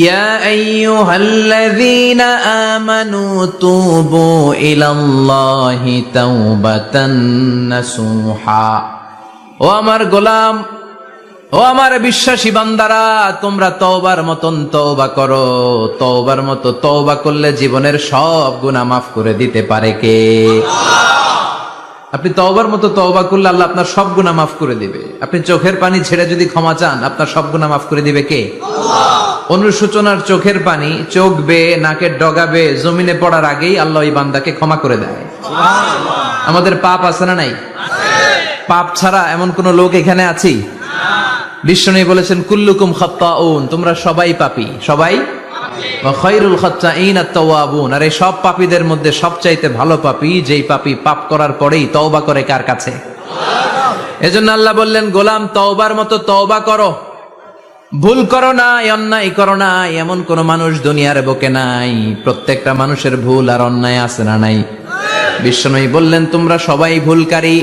ইয়া আইয়ুহাল্লাযীনা আমানু তুবু ইলাল্লাহি তাওবাতান নাসুহা। ও আমার গোলাম, ও আমার বিশ্বাসী বান্দারা, তোমরা তওবার মতন তওবা করো। তওবার মতো তওবা করলে জীবনের সব গুনাহ মাফ করে দিতে পারে কে? আপনি তওবার মতো তওবা করলে আল্লাহ আপনার সব গুনাহ মাফ করে দিবে। আপনি চোখের পানি ছেড়ে যদি ক্ষমা চান, আপনার সব গুনাহ মাফ করে দিবে কে? অনুশোচনার চোখের পানি চোখ বেয়ে নাকের ডগা বেয়ে জমিনে পড়ার আগেই আল্লাহ ওই বান্দাকে ক্ষমা করে দেয়। আমাদের পাপ আছে না নাই? পাপ ছাড়া এমন কোন লোক এখানে আছি? বিশ্বনবী বলেছেন কুল্লুকুম খাত্তাউন, তোমরা সবাই পাপী, সবাই। ওয়া খায়রুল খাত্তাইন আত-তাওয়াবুন, আর এই সব পাপীদের মধ্যে সবচাইতে ভালো পাপী যেই পাপী পাপ করার পরেই তওবা করে কার কাছে? এজন্য আল্লাহ বললেন, গোলাম তওবার মতো তওবা করো, ভুল করো না, অন্যায় করো না। এমন কোন মানুষ দুনিয়ার বুকে নাই। প্রত্যেকটা মানুষের ভুল আর অন্যায় আছে না নাই? বিশ্বনবী বললেন, তোমরা সবাই ভুলকারী,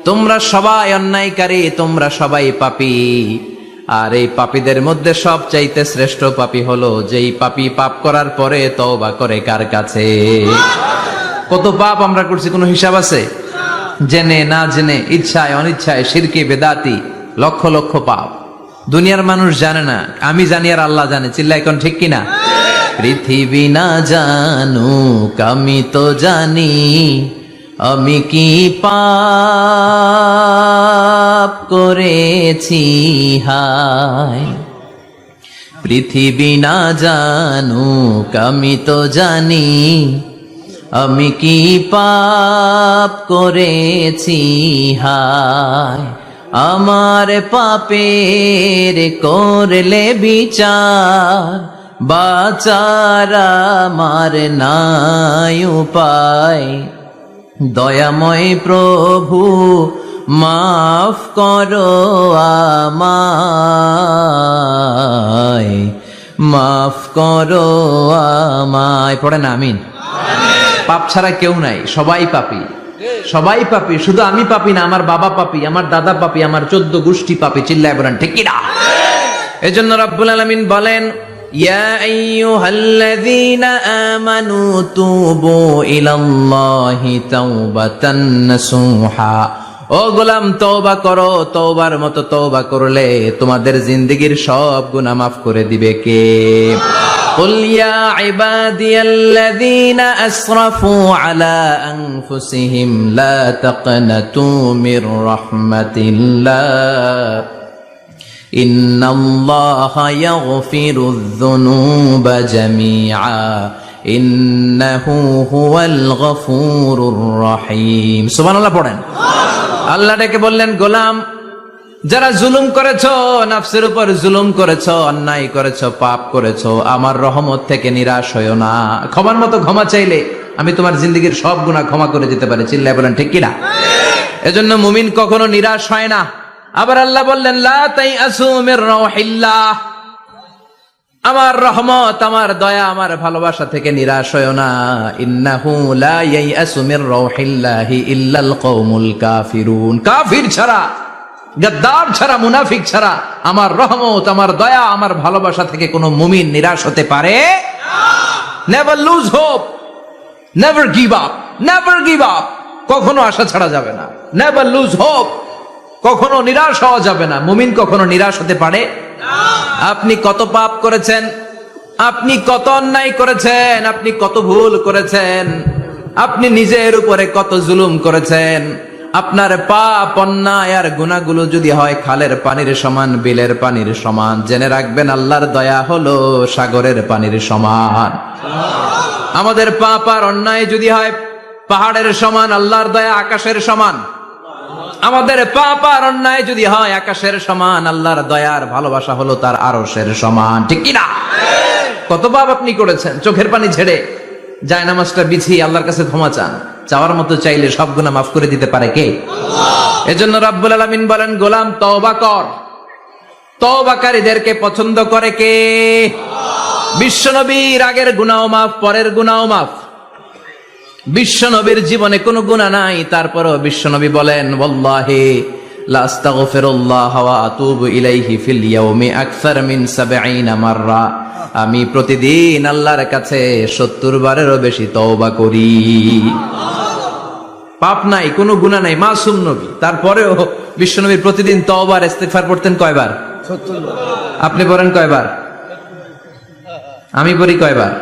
তোমরা সবাই অন্যায়কারী, তোমরা সবাই পাপী। আর এই পাপীদের মধ্যে সবচাইতে শ্রেষ্ঠ পাপী হলো যেই পাপী পাপ করার পরে তওবা করে কার কাছে? কত পাপ আমরা করছি, কোনো হিসাব আছে? জেনে না জেনে, ইচ্ছায় অনিচ্ছায়, শিরকে বেদাতি, লক্ষ লক্ষ পাপ। দুনিয়ার মানুষ জানে না, আমি জানি আর আল্লাহ জানে। চিল্লা এখন ঠিক কিনা? পৃথিবী না জানুক আমি তো জানি, আমি কি পাপ করেছি হায়। পৃথিবী না জানুক আমি তো জানি, আমি কি পাপ করেছি হায়। আমার পাপের করলে বিচার, বাঁচার আমার নাই উপায়। দয়াময় প্রভু মাফ করো আমায়, মাফ করো আমায়। পড়েন আমিন। পাপ ছাড়া কেউ নাই, সবাই পাপী, সবাই পাপী। শুধু আমি পাপী না, আমার বাবা পাপী, আমার দাদা পাপী, আমার 14 গোষ্ঠী পাপী। চিল্লায় বলেন ঠিক কিনা? এজন্য রাব্বুল আলামিন বলেন, ইয়া আইয়ুহাল্লাযীনা আমানু তুবু ইলাল্লাহি তাওবাতান নাসুহা। ও গোলাম তওবা করো, তওবার মতো তওবা করলে তোমাদের জিন্দেগীর সব গুনাহ মাফ করে দিবে কে? قل يا عبادي الذين أسرفوا على أنفسهم لا تقنطوا من رحمة الله إن الله يغفر الذنوب جميعا إنه هو الغفور الرحيم سبحان الله পড়েন। আল্লাহ ডেকে বললেন, গোলাম যারা জুলুম করেছো, নফসের উপর জুলুম করেছো, অন্যায় করেছো, পাপ করেছো, আমার রহমত থেকে নিরাশ হয়ো না। ক্ষমার মতো ক্ষমা চাইলে আমি তোমার জিন্দেগীর সব গুনাহ ক্ষমা করে দিতে পারি। চিল্লায় বলেন ঠিক কিনা? এজন্য মুমিন কখনো নিরাশ হয় না। আবার আল্লাহ বললেন, লা তাইআসু মির রাউহিল্লাহ, আমার রহমত, আমার দয়া, আমার ভালোবাসা থেকে নিরাশ হয়ো না। ইন্নাহু লা ইয়াইআসু মির রাউহিল্লাহি ইল্লাল কওমুল কাফিরুন, কাফির ছাড়া, গাদ্দার ছাড়া, মুনাফিক ছাড়া আমার রহমত, আমার দয়া, আমার ভালোবাসা থেকে কোনো মুমিন নিরাশ হতে পারে না। Never lose hope, never give up, never give up. কখনো আশা ছাড়া যাবে না। নেভার লুজ হোপ, কখনো নিরাশ হওয়া যাবে না। মুমিন কখনো নিরাশ হতে পারে না। আপনি কত পাপ করেছেন, আপনি কত অন্যায় করেছেন, আপনি কত ভুল করেছেন, আপনি নিজের উপরে কত জুলুম করেছেন। আপনার পাপ, অন্যায় আর গুনাহগুলো যদি হয় খালের পানির সমান, বিলের পানির সমান, জেনে রাখবেন আল্লাহর দয়া হলো সাগরের পানির সমান। আমাদের পাপ আর অন্যায় যদি হয় পাহাড়ের সমান, আল্লাহর দয়া আকাশের সমান। আমাদের পাপ আর অন্যায় যদি হয় আকাশের সমান, আল্লাহর দয়ার ভালোবাসা হলো তার আরশের সমান। ঠিক কিনা? কত পাপ আপনি করেছেন, চোখের পানি ছেড়ে জায়নামাজটা বিছিয়ে আল্লাহর কাছে ক্ষমা চান। চাওয়ার মতো চাইলে সব গুনাহ মাফ করে দিতে পারে কে? আল্লাহ। এজন্য রাব্বুল আলামিন বলেন, গোলাম তওবা কর। তওবাকারীদেরকে পছন্দ করে কে? আল্লাহ। বিশ্বনবীর আগের গুনাহ মাফ, পরের গুনাহ মাফ। বিশ্বনবীর জীবনে কোনো গুনাহ নাই, তারপরও বিশ্বনবী বলেন, ওয়াল্লাহি লা আস্তাগফিরুল্লাহ ওয়া আতুবু ইলাইহি ফিল ইয়াউমি আকসার মিন 70 মাররা। আমি প্রতিদিন আল্লাহর কাছে 70 বারেরও বেশি তওবা করি। পাপ নাই, কোনো গুনাহ নাই, মাসুম নবী, তারপরেও বিশ্বনবী প্রতিদিন তওবা আর ইস্তিগফার পড়তেন কয়বার? 70 বার। আপনি পড়েন কয়বার? আমি পড়ি কয়বার?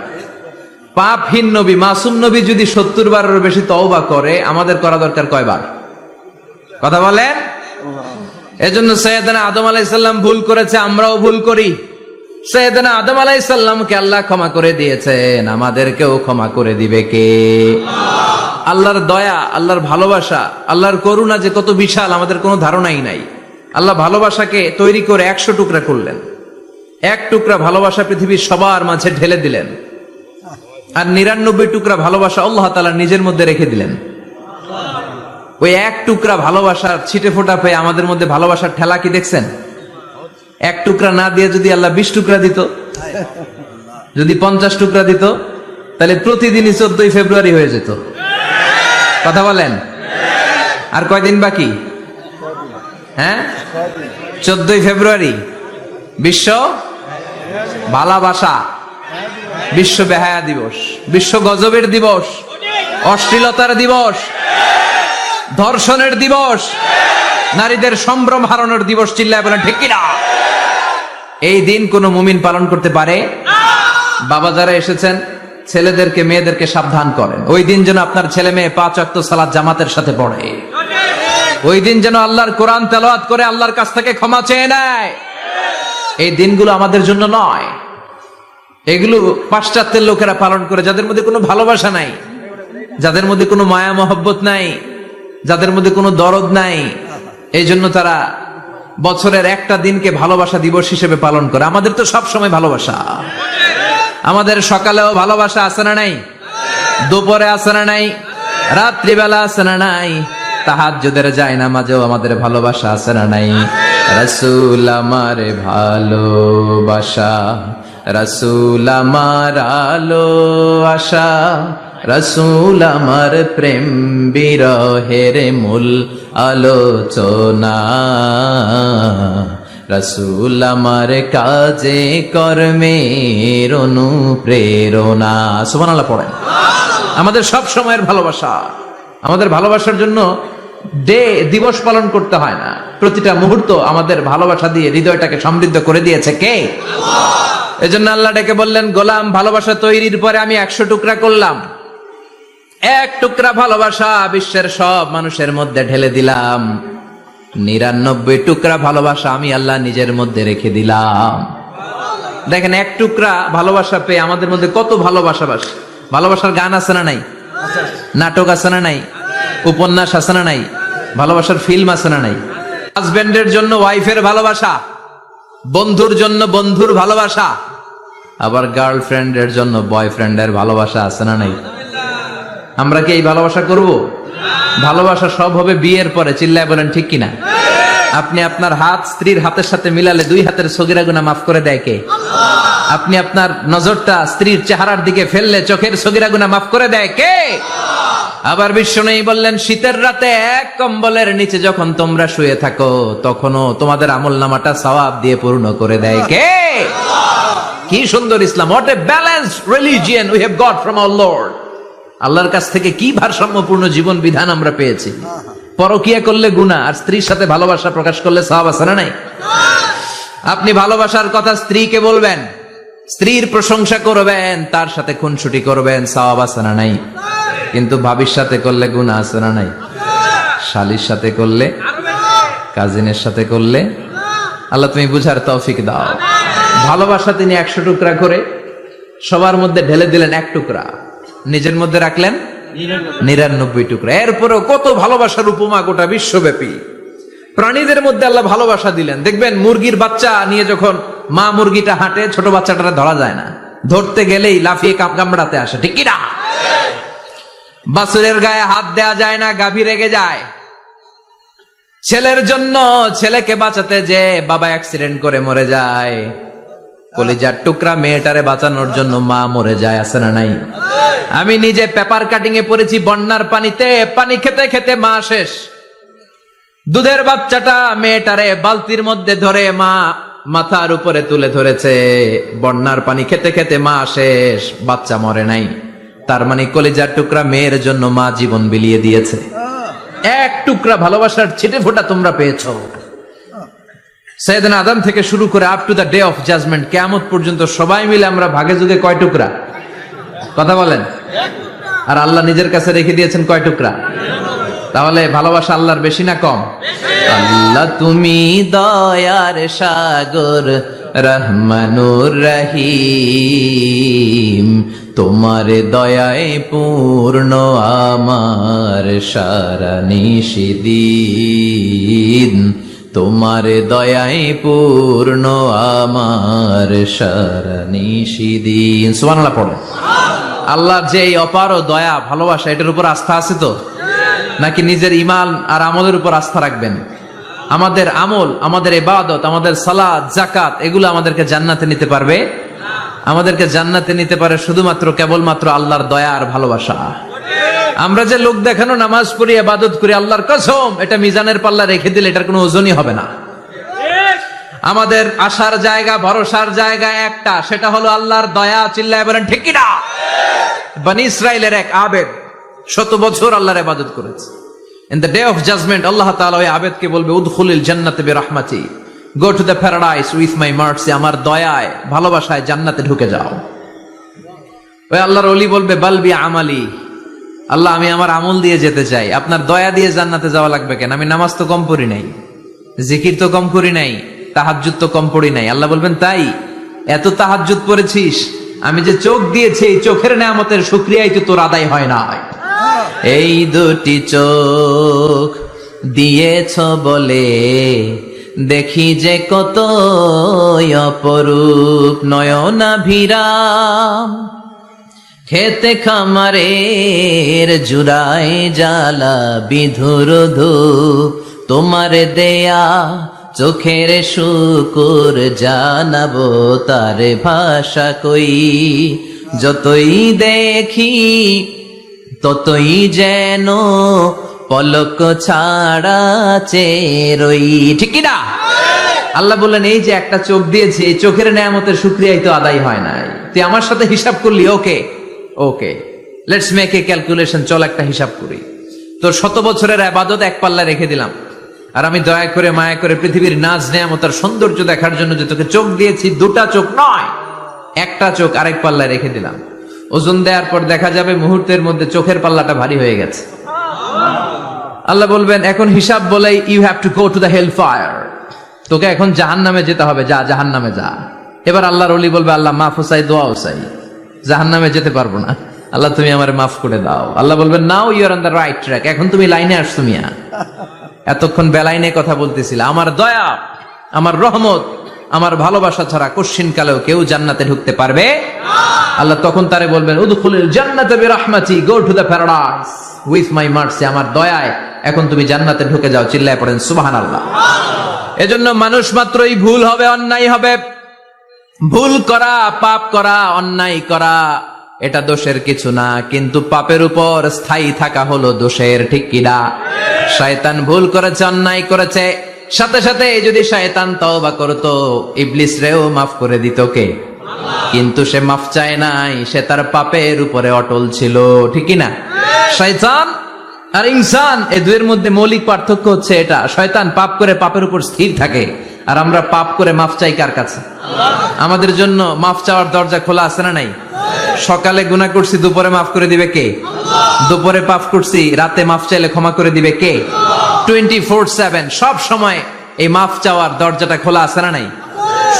পাপহীন নবী, মাসুম নবী যদি 70 বারেরও বেশি তওবা করে, আমাদের করা দরকার কয়বার? কথা বলেন। এজন্য সৈয়দনা আদম আলাইহিস সালাম ভুল করেছে, আমরাও ভুল করি। সৈয়দনা আদম আলাইহিস সালামকে আল্লাহ ক্ষমা করে দিয়েছেন, আমাদেরকেও ক্ষমা করে দিবে কে? আল্লাহর দয়া, আল্লাহর ভালোবাসা, আল্লাহর করুণা যে কত বিশাল আমাদের কোনো ধারণাই নাই। আল্লাহ ভালোবাসাকে তৈরি করে 100 টুকরা করলেন। এক টুকরা ভালোবাসা পৃথিবীর সবার মাঝে ঢেলে দিলেন, আর 99 টুকরা ভালোবাসা আল্লাহ তাআলা নিজের মধ্যে রেখে দিলেন। ওই এক টুকরা ভালোবাসার ছিটে ফোটা পেয়ে আমাদের মধ্যে ভালোবাসার ঠেলা কি দেখছেন? এক টুকরা না দিয়ে যদি আল্লাহ 20 টুকরা দিত, যদি 50 টুকরা দিত, তাহলে প্রতিদিনই 14 ফেব্রুয়ারি হয়ে যেত। কথা বলেন। আর কয়দিন বাকি? হ্যাঁ, 14 ফেব্রুয়ারি বিশ্ব ভালোবাসা, বিশ্ব বেহায়া দিবস, বিশ্ব গজবের দিবস, অশ্লীলতার দিবস, ধর্ষণের দিবস, নারীদের সম্ভ্রম হারানোর দিবস। চিল্লায় বলেন ঠিক কিনা? এই দিন কোন মুমিন পালন করতে পারে? বাবা যারা এসেছেন, ছেলেদেরকে মেয়েদেরকে সাবধান করেন, ওই দিন যেন আপনার ছেলে মেয়ে 5 ওয়াক্ত সালাত জামাতের সাথে পড়ে। ওই দিন যেন আল্লাহর কোরআন তেলাওয়াত করে আল্লাহর কাছ থেকে ক্ষমা চেয়ে নেয়। এই দিনগুলো আমাদের জন্য নয়, এগুলো পাশ্চাত্যের লোকেরা পালন করে, যাদের মধ্যে কোনো ভালোবাসা নাই, যাদের মধ্যে কোনো মায়া মহব্বত নাই, যাদের মধ্যে কোনো দরদ নাই। এই জন্য তারা বছরের একটা দিনকে ভালোবাসা দিবস হিসেবে পালন করে। আমাদের তো সব সময় ভালোবাসা, আমাদের সকালেও ভালোবাসা আছে না নাই? দুপুরে আছে না নাই? রাত্রিবেলা আছে না নাই? তাহাজ্জুদের যায় নামাজেও আমাদের ভালোবাসা আছে না নাই? রাসূল আমার ভালোবাসা, রাসূল আমার আলো আশা, রাসূল আমার প্রেম বিরহের মূল আলোচনা, রাসূল আমার কাজে কর্মের অনুপ্রেরণা। সুবহানাল্লাহ পড়েন। আমাদের সব সময়ের ভালোবাসা, আমাদের ভালোবাসার জন্য দিবস পালন করতে হয় না, প্রতিটা মুহূর্ত আমাদের ভালোবাসা দিয়ে হৃদয়টাকে সমৃদ্ধ করে দিয়েছে কে? আল্লাহ। এজন্য আল্লাহ ডেকে বললেন, গোলাম ভালোবাসা তৈরির পরে আমি 100 টুকরা করলাম। এক টুকরা ভালোবাসা বিশ্বের সব মানুষের মধ্যে ঢেলে দিলাম। 99 টুকরা ভালোবাসা আমি আল্লাহ নিজের মধ্যে রেখে দিলাম। দেখেন, এক টুকরা ভালোবাসা পেয়ে আমাদের মধ্যে কত ভালোবাসা। ভালোবাসার গান আছে না নাই? নাটক আছে না নাই? উপন্যাস আছে না নাই? ভালোবাসার ফিল্ম আছে না নাই? হাজবেন্ডের জন্য ওয়াইফের ভালোবাসা, বন্ধুর জন্য বন্ধুর ভালোবাসা, আবার গার্লফ্রেন্ডের জন্য বয়ফ্রেন্ডের ভালোবাসা আছে না নাই? আমরা কি এই ভালোবাসা করব? ভালোবাসা সব হবে বিয়ের পরে। চিল্লায় বলেন ঠিক কিনা? আপনি আপনার হাত স্ত্রীর হাতের সাথে মিলালে 2 হাতের সগীরা গুনাহ মাফ করে দেয় কে? আপনি আপনার নজরটা স্ত্রীর চেহারার দিকে ফেললে চোখের সগীরা গুনাহ মাফ করে দেয় কে? আবার বিশ্বনবী বললেন, শীতের রাতে এক কম্বলের নিচে যখন তোমরা শুয়ে থাকো, তখনও তোমাদের আমলনামাটা সওয়াব দিয়ে পূর্ণ করে দেয় কে? কি সুন্দর ইসলাম! What a balanced religion we have got from our lord. আল্লাহর কাছ থেকে কি ভারসাম্যপূর্ণ জীবন বিধান আমরা পেয়েছি। পরকিয়া করলে গুনাহ, আর স্ত্রীর সাথে ভালোবাসা প্রকাশ করলে সওয়াব আছে না নাই? আপনি ভালোবাসার কথা স্ত্রীকে বলবেন, স্ত্রীর প্রশংসা করবেন, তার সাথে খুনসুটি করবেন, সওয়াব আছে না নাই? কিন্তু ভাবির সাথে করলে গুনাহ আছে না নাই? শালীর সাথে করলে, কাজিনের সাথে করলে। আল্লাহ তুমি বুঝার তৌফিক দাও। ভালোবাসা তিনি 100 টুকরা করে সবার মধ্যে ঢেলে দিলেন, এক টুকরা নিজের মধ্যে রাখলেন 99 টুকরা। এরপরেও কত ভালোবাসার উপমা গোটা বিশ্বব্যাপী। প্রাণীদের মধ্যে আল্লাহ ভালোবাসা দিলেন। দেখবেন, মুরগির বাচ্চা নিয়ে যখন মা মুরগিটা হাঁটে, ছোট বাচ্চাটা ধরা যায় না, ধরতে গেলেই লাফিয়ে কামড়াতে আসে, ঠিক কিনা? বাছুরের গায়ে হাত দেয়া যায় না, গাভী রেগে যায়। ছেলের জন্য ছেলেকে বাঁচাতে যে বাবা অ্যাক্সিডেন্ট করে মরে যায়, কলিজার টুকরা মেয়েটারে বাঁচানোর জন্য মা মরে যায়, আছে না নাই? আমি নিজে পেপার কাটিং এ পড়েছি, বন্যার পানিতে পানি খেতে খেতে মা শেষ। দুধের বাচ্চাটা মেয়েটারে বালতির মধ্যে ধরে মা মাথার উপরে তুলে ধরেছে। বন্যার পানি খেতে খেতে মা শেষ, বাচ্চা মরে নাই। তার মানে কলিজার টুকরা মেয়ের জন্য মা জীবন বিলিয়ে দিয়েছে। এক টুকরা ভালোবাসার ছিটে ফোঁটা তোমরা পেয়েছো। সাইয়েদনা আদম থেকে শুরু করে up to the day of judgement, কিয়ামত পর্যন্ত সবাই মিলে আমরা ভাগে যুগে কয় টুকরা? কথা বলেন। আর আল্লাহ নিজের কাছে রেখে দিয়েছেন কয় টুকরা? তাহলে ভালোবাসা আল্লাহর বেশি না কম? আল্লাহ তুমি দয়ার সাগর, রহমানুর রহিম, তোমার দয়ায় পূর্ণ আমার সারা নিশিদিন, তোমার দয়ায় পূর্ণ আমার সারা নিশিদিন। সুবহানাল্লাহ পড়ো। আল্লাহর যে এই অপার দয়া ভালোবাসা, এটার উপর আস্থা আছে তো? নাকি নিজের ঈমান আর আমলের উপর আস্থা রাখবেন? আমাদের আমল, আমাদের ইবাদত, আমাদের সালাত, যাকাত, এগুলো আমাদেরকে জান্নাতে নিতে পারবে? আমাদেরকে জান্নাতে নিতে পারে শুধুমাত্র কেবলমাত্র আল্লাহর দয়া আর ভালোবাসা। আমরা যে লোক দেখানো নামাজ পড়ি, ইবাদত করি, আল্লাহর কসম এটা মিজানের পাল্লা রেখে দিলে এটার কোনো ওজনই হবে না। আমাদের আশার জায়গা, ভরসার জায়গা একটা, সেটা হলো আল্লাহর দয়া। চিল্লায় বলেন ঠিক কিনা? বনি ইসরাইলের এক আবেদ 100 বছর আল্লাহর ইবাদত করেছে। In the day of judgment আল্লাহ তাআলা ওই আবেদকে বলবে, উদখুলিল জান্নাতে বিরহমাতি, go to the paradise with my mercy, আমার দয়ায় ভালোবাসায় জান্নাতে ঢুকে যাও। ওই আল্লাহর ওলি বলবে, বালবি আমালি, আল্লাহ আমি আমার আমল দিয়ে যেতে চাই, আপনার দয়া দিয়ে জান্নাতে যাওয়া লাগবে কেন? আমি নামাজ তো কম পড়ি নাই, জিকির তো কম করি নাই, তাহাজ্জুদ তো কম পড়ি নাই। আল্লাহ বলবেন, তাই এত তাহাজ্জুদ পড়েছিস, আমি যে চোখ দিয়েছি এই চোখের নেয়ামতের শুকরিয়াই তো তোর আদায় হয় না। এই দুটি চোখ দিয়েছ বলে দেখি যে কত অপরূপ, নয়নাভিরাম খেতে খামারের জুড়ায় জ্বালা বিধুর ধূপ, তোমার দেয়া চোখের শুকুর জানাবো তার ভাষা কই, যতই দেখি ততই যেন পলক ছাড়া চেরই। ঠিক না? আল্লাহ বললেন, এই যে একটা চোখ দিয়েছি, এই চোখের নেয়ামতের শুকরিয়াই তো আদায় হয় নাই। তুই আমার সাথে হিসাব করলি, ওকে ওকে, লেটস মেক এ ক্যালকুলেশন, চল একটা হিসাব করি। তোর 100 বছরের ইবাদত এক পাল্লা রেখে দিলাম, আর আমি দয়া করে মায়া করে পৃথিবীর নাজ নেয়ামত আর সৌন্দর্য দেখার জন্য যে তোকে চোখ দিয়েছি, 2টা চোখ নয়, একটা চোখ আরেক পাল্লায় রেখে দিলাম। ওজন দেওয়ার পর দেখা যাবে মুহূর্তের মধ্যে চোখের পাল্লাটা ভারী হয়ে গেছে। আল্লাহ বলবেন, এখন হিসাব বলেই you have to go to the hell fire, তোকে এখন জাহান্নামে যেতে হবে, যা জাহান্নামে যা। এবার আল্লাহর ওলি বলবে, আল্লাহ মাফ চাই, দোয়াও চাই, জাহান্নামে যেতে পারবো না, আল্লাহ তুমি আমারে মাফ করে দাও। আল্লাহ বলবেন, now you are on the right track, এখন তুমি লাইনে আসছো মিয়া, এতক্ষণ বেলাইনে কথা বলতেছিল। আমার দয়া, আমার রহমত, আমার ভালোবাসা ছাড়া কশ্চিন কালেও কেউ জান্নাতে ঢুকতে পারবে না। আল্লাহ তখন তারে বলবেন, উদখুলিল জান্নাতে বিরহমাতি, go to the paradise with my mercy, আমার দয়ায় এখন তুমি জান্নাতে ঢুকে যাও। চিল্লায় পড়েন সুবহানাল্লাহ। এজন্য মানুষ মাত্রই ভুল হবে, অন্যায় হবে। ভুল করা, পাপ করা, অন্যায় করা এটা দোষের কিছু না, কিন্তু পাপের উপর স্থায়ী থাকা হলো দোষের। ঠিক কিনা? শয়তান ভুল করেছে, অন্যায় করেছে, সাথে সাথে যদি শয়তান তওবা করতো, ইবলিস রেও মাফ করে দিত কে? কিন্তু সে মাফ চায় নাই, সে তার পাপের উপরে অটল ছিল। ঠিক কিনা? শয়তান আর ইনসান, এই দুয়ের মধ্যে মৌলিক পার্থক্য হচ্ছে এটা, শয়তান পাপ করে পাপের উপর স্থির থাকে, আর আমরা পাপ করে মাফ চাই কার কাছে? আমাদের জন্য মাফ চাওয়ার দরজা খোলা আছে না নাই? সকালে গুনাহ করছি, দুপুরে মাফ করে দিবে কে? দুপুরে পাপ করছি, রাতে মাফ চাইলে ক্ষমা করে দিবে কে? 24/7 সব সময় এই মাফ চাওয়ার দরজাটা খোলা আছে না নাই?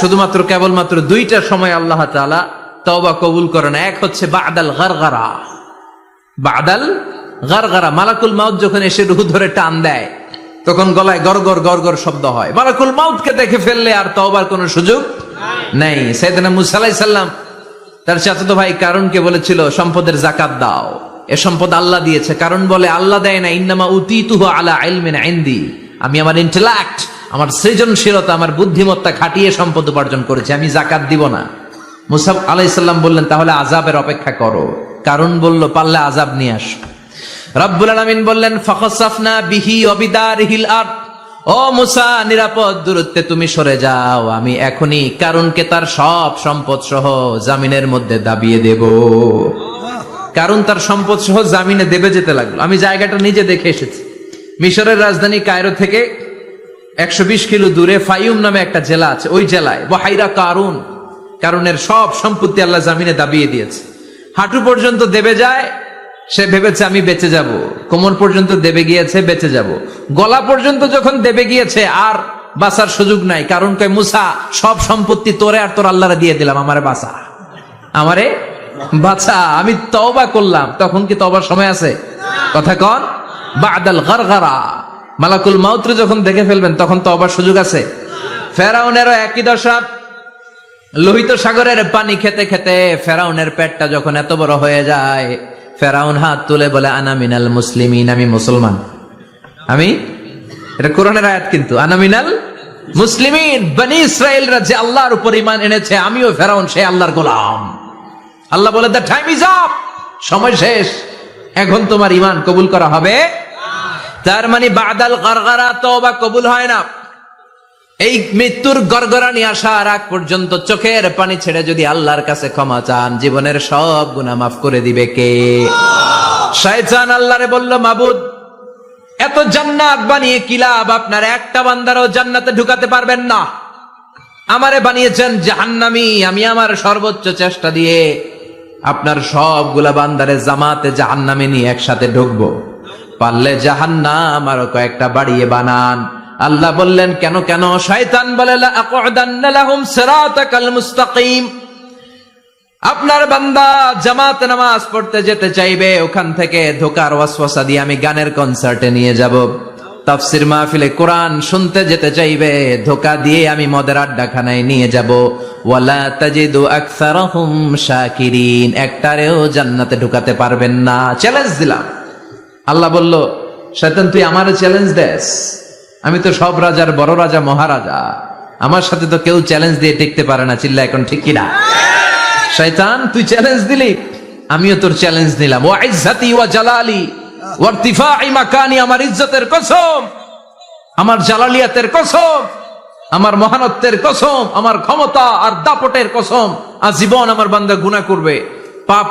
শুধুমাত্র কেবলমাত্র 2টা সময় আল্লাহ তাআলা তওবা কবুল করেন। এক হচ্ছে বাদাল গারগারা, বাদাল গারগারা, মালাকুল মাউত যখন এসে রূহ ধরে টান দেয়, তখন গলায় গরগর গরগর শব্দ হয়। মালাকুল মাউতকে দেখে ফেললে আর তওবার কোনো সুযোগ নাই। সাইয়েদনা মুসা আলাইহিস সালাম তার চাচাতো ভাই কারুনকে বলেছিল, সম্পদের যাকাত দাও, এ সম্পদ আল্লাহ দিয়েছে। কারণ বলে, আল্লাহ দেয় না, ইন্নামা উতীতুহু আলা ইলমিন ইনদি, আমি আমার ইন্টেলেক্ট, আমার সৃজনশীলতা, আমার বুদ্ধিমত্তা খাটিয়ে সম্পদ উপার্জন করেছি, আমি যাকাত দিব না। মুসা আলাইহিস সালাম বললেন, তাহলে আযাবের অপেক্ষা করো। কারণ বলল, পারলে আযাব নিয়ে আসো। রব্বুল আলামিন বললেন, ফাখাসাফনা বিহি ওয়া বিদারিহিল আরদ ও মুসা, নিরাপদ দূরত্বে তুমি সরে যাও, আমি এখনই কারুনকে তার সব সম্পদ সহ জামিনের মধ্যে দাবিয়ে দেব। কারণ তার সম্পদ সহ জামিনে দেবে যেতে লাগলো। আমি জায়গাটা নিজে দেখে এসেছি। মিশরের রাজধানী কায়রো থেকে 120 কিলো দূরে ফাইউম নামে একটা জেলা আছে। ওই জেলায় বহাইরা কারুন, কারণের সব সম্পত্তি আল্লাহ জামিনে দাবিয়ে দিয়েছে। হাঁটু পর্যন্ত দেবে যায়, সে ভেবেছে আমি বেঁচে যাব। কোমর পর্যন্ত দেবে গিয়েছে, বেঁচে যাব। গলা পর্যন্ত যখন দেবে গিয়েছে, আর বাঁচার সুযোগ নাই। কারণ কয়, মুসা, সব সম্পত্তি তোরে আর তোর আল্লাহরে দিয়ে দিলাম, আমারে বাঁচা, আমারে বাঁচা। আমি তওবা করলাম। তখন কি তওবার সময় আছে? কথা কন। বাদাল গারগারা, মালাকুল মাউত যখন দেখে ফেলবেন তখন তওবার সুযোগ আছে। ফেরাউনেরও একই দশা। লোহিত সাগরের পানি খেতে খেতে ফেরাউনের পেটটা যখন এত বড় হয়ে যায়, ফেরাউন হাত তুলে বলে, আনা মিনাল মুসলিমিন, আমি মুসলমান। আমি, এটা কোরআনের আয়াত কিন্তু, আনা মিনাল মুসলিমিন। বনি ইসরাইলরা যে আল্লাহর উপর ঈমান এনেছে, আমিও ফেরাউন সে আল্লাহর গোলাম। আল্লাহ বলে, দ্য টাইম ইজ আপ, সময় শেষ, এখন তোমার ঈমান কবুল করা হবে। তার মানে বাদাল গারগারা তওবা কবুল হয় না। এই মৃত্যুর গড়গড়ানি আসার আগ পর্যন্ত চোখের পানি ছেড়ে যদি আল্লাহর কাছে ক্ষমা চান, জীবনের সব গুনাহ মাফ করে দিবে কে? শয়তান আল্লাহরে বলল, মাবুদ, এত জান্নাত বানিয়ে কি লাভ? আপনার একটা বান্দারও জান্নাতে ঢুকাতে পারবেন না। আমারে বানিয়েছেন জাহান্নামী, আমি আমার সর্বোচ্চ চেষ্টা দিয়ে আপনার সবগুলা বান্দারে জামাতে জাহান্নামে নিয়ে একসাথে ঢুকবো। পারলে জাহান্নাম আরো কয়েকটা বাড়িয়ে বানান। আল্লাহ বললেন, কেন কেন? শয়তান বলে, লা আকুদান্না লাহুম সিরাতাকাল মুস্তাকিম। আপনার বান্দা জামাতে নামাজ পড়তে যেতে চাইবে, ওখান থেকে ধোকার ওয়াসওয়াসা দিয়ে আমি গানের কনসার্টে নিয়ে যাব। তাফসির মাহফিলে কোরআন শুনতে যেতে চাইবে, ধোকা দিয়ে আমি মদের আড্ডাখানায় নিয়ে যাব। ওয়ালা তাজিদু আকসারাহুম শাকিরিন, একটারেও জান্নাতে ঢুকাতে পারবেন না। চ্যালেঞ্জ দিলাম। আল্লাহ বলল, শয়তান, তুই আমারে চ্যালেঞ্জ দেস? আমি তো সব রাজার বড় রাজা, মহারাজা। আমার সাথে তো কেউ চ্যালেঞ্জ দিয়ে টিকতে পারে না। চিল্লা এখন ঠিক কিনা? শয়তান, তুই চ্যালেঞ্জ দিলি, আমিও তোর চ্যালেঞ্জ নিলাম। ওয়া ইজ্জতি ওয়া জালালি ওয়া ইরতিফাই মাকানি, আমার ইজ্জতের কসম, আমার জালালিয়াতের কসম, আমার মহানত্বের কসম, আমার ক্ষমতা আর দাপটের কসম, আজীবন আমার বান্দা গুনাহ করবে, পাপ